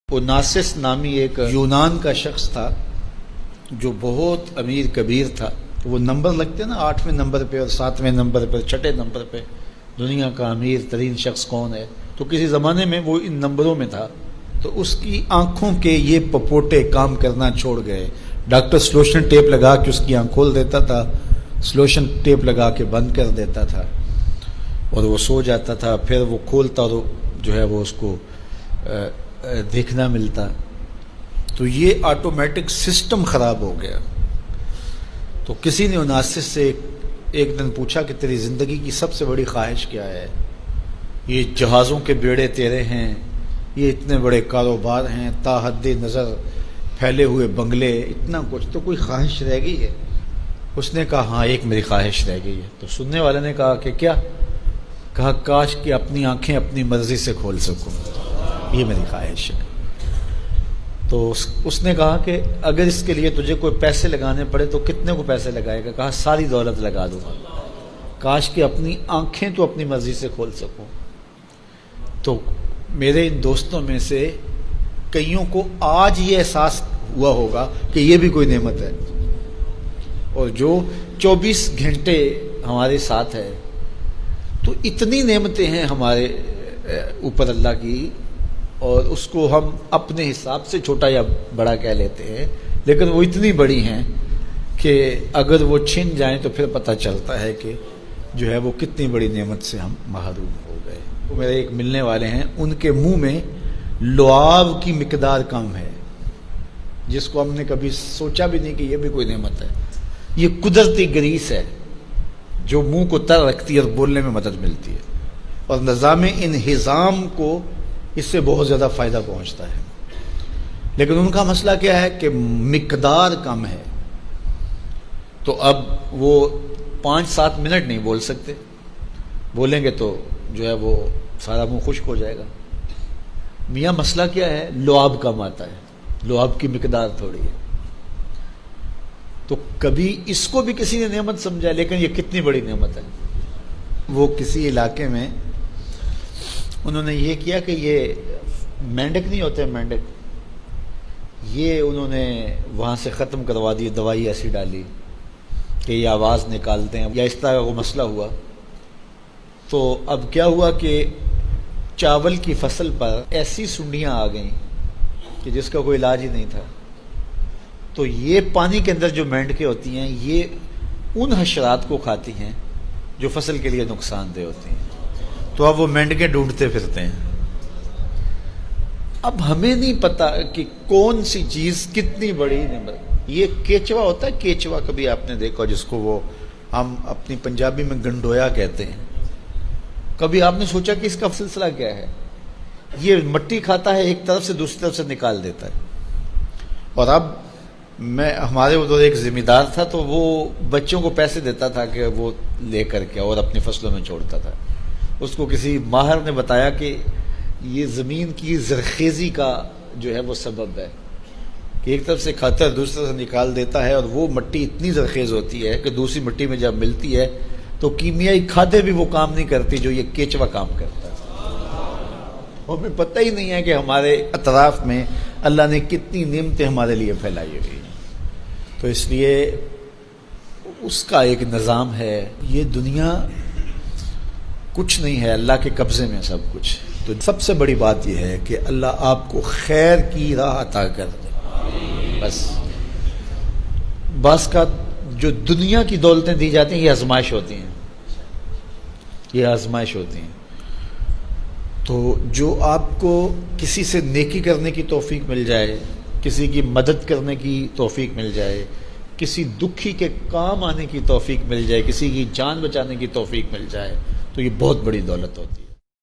اوناسس نامی ایک یونان کا شخص تھا جو بہت امیر کبیر تھا. وہ نمبر لگتے ہیں نا، 8ویں نمبر پہ اور 7ویں نمبر پہ، 6 نمبر پہ دنیا کا امیر ترین شخص کون ہے. تو کسی زمانے میں وہ ان نمبروں میں تھا. تو اس کی آنکھوں کے یہ پپوٹے کام کرنا چھوڑ گئے. ڈاکٹر سلوشن ٹیپ لگا کے اس کی آنکھ کھول دیتا تھا، سلوشن ٹیپ لگا کے بند کر دیتا تھا اور وہ سو جاتا تھا. پھر وہ کھولتا اور جو ہے وہ اس کو دیکھنا ملتا. تو یہ آٹومیٹک سسٹم خراب ہو گیا. تو کسی نے اوناسس سے ایک دن پوچھا کہ تیری زندگی کی سب سے بڑی خواہش کیا ہے؟ یہ جہازوں کے بیڑے تیرے ہیں، یہ اتنے بڑے کاروبار ہیں، تا حد نظر پھیلے ہوئے بنگلے، اتنا کچھ، تو کوئی خواہش رہ گئی ہے؟ اس نے کہا ہاں ایک میری خواہش رہ گئی ہے. تو سننے والے نے کہا کہ کیا؟ کہا کاش کہ اپنی آنکھیں اپنی مرضی سے کھول سکوں، یہ میری خواہش ہے. تو اس نے کہا کہ اگر اس کے لیے تجھے کوئی پیسے لگانے پڑے تو کتنے کو پیسے لگائے گا؟ کہا ساری دولت لگا دوں گا. کاش کہ اپنی آنکھیں تو اپنی مرضی سے کھول سکوں. تو میرے ان دوستوں میں سے کئیوں کو آج یہ احساس ہوا ہوگا کہ یہ بھی کوئی نعمت ہے. اور جو 24 گھنٹے ہمارے ساتھ ہے، تو اتنی نعمتیں ہیں ہمارے اوپر اللہ کی، اور اس کو ہم اپنے حساب سے چھوٹا یا بڑا کہہ لیتے ہیں، لیکن وہ اتنی بڑی ہیں کہ اگر وہ چھن جائیں تو پھر پتہ چلتا ہے کہ جو ہے وہ کتنی بڑی نعمت سے ہم محروم ہو گئے. وہ میرے ایک ملنے والے ہیں، ان کے منہ میں لعاب کی مقدار کم ہے، جس کو ہم نے کبھی سوچا بھی نہیں کہ یہ بھی کوئی نعمت ہے. یہ قدرتی گریس ہے جو منہ کو تر رکھتی ہے اور بولنے میں مدد ملتی ہے، اور نظام انہضام کو اس سے بہت زیادہ فائدہ پہنچتا ہے. لیکن ان کا مسئلہ کیا ہے کہ مقدار کم ہے. تو اب وہ 5-7 منٹ نہیں بول سکتے، بولیں گے تو جو ہے وہ سارا منہ خشک ہو جائے گا. میاں مسئلہ کیا ہے؟ لعاب کم آتا ہے، لعاب کی مقدار تھوڑی ہے. تو کبھی اس کو بھی کسی نے نعمت سمجھا، لیکن یہ کتنی بڑی نعمت ہے. وہ کسی علاقے میں انہوں نے یہ کیا کہ یہ مینڈک نہیں ہوتے، مینڈک، یہ انہوں نے وہاں سے ختم کروا دی. دوائی ایسی ڈالی کہ یہ آواز نکالتے ہیں یا اس طرح وہ مسئلہ ہوا. تو اب کیا ہوا کہ چاول کی فصل پر ایسی سنڈیاں آ گئیں کہ جس کا کوئی علاج ہی نہیں تھا. تو یہ پانی کے اندر جو مینڈکیں ہوتی ہیں، یہ ان حشرات کو کھاتی ہیں جو فصل کے لیے نقصان دہ ہوتی ہیں. تو اب وہ مینڈکیں ڈھونڈتے پھرتے ہیں. اب ہمیں نہیں پتا کہ کون سی چیز کتنی بڑی نعمت. یہ کیچوا ہوتا ہے، کیچوا کبھی آپ نے دیکھا جس کو وہ ہم اپنی پنجابی میں گنڈویا کہتے ہیں. کبھی آپ نے سوچا کہ اس کا سلسلہ کیا ہے؟ یہ مٹی کھاتا ہے، ایک طرف سے دوسری طرف سے نکال دیتا ہے. اور اب ہمارے ادھر ایک ذمہ دار تھا، تو وہ بچوں کو پیسے دیتا تھا کہ وہ لے کر کے اور اپنی فصلوں میں چھوڑتا تھا. اس کو کسی ماہر نے بتایا کہ یہ زمین کی زرخیزی کا جو ہے وہ سبب ہے، کہ ایک طرف سے کھاتا ہے دوسری طرف سے نکال دیتا ہے، اور وہ مٹی اتنی زرخیز ہوتی ہے کہ دوسری مٹی میں جب ملتی ہے تو کیمیائی کھادیں بھی وہ کام نہیں کرتی جو یہ کیچوا کام کرتا ہے. ہمیں پتہ ہی نہیں ہے کہ ہمارے اطراف میں اللہ نے کتنی نعمتیں ہمارے لیے پھیلائی ہوئی ہیں. تو اس لیے اس کا ایک نظام ہے. یہ دنیا کچھ نہیں ہے، اللہ کے قبضے میں سب کچھ. تو سب سے بڑی بات یہ ہے کہ اللہ آپ کو خیر کی راہ عطا کر دے. بس بعض کا جو دنیا کی دولتیں دی جاتی ہیں، یہ آزمائش ہوتی ہیں، یہ آزمائش ہوتی ہیں. تو جو آپ کو کسی سے نیکی کرنے کی توفیق مل جائے، کسی کی مدد کرنے کی توفیق مل جائے، کسی دکھی کے کام آنے کی توفیق مل جائے، کسی کی جان بچانے کی توفیق مل جائے، تو یہ بہت بڑی دولت ہوتی ہے.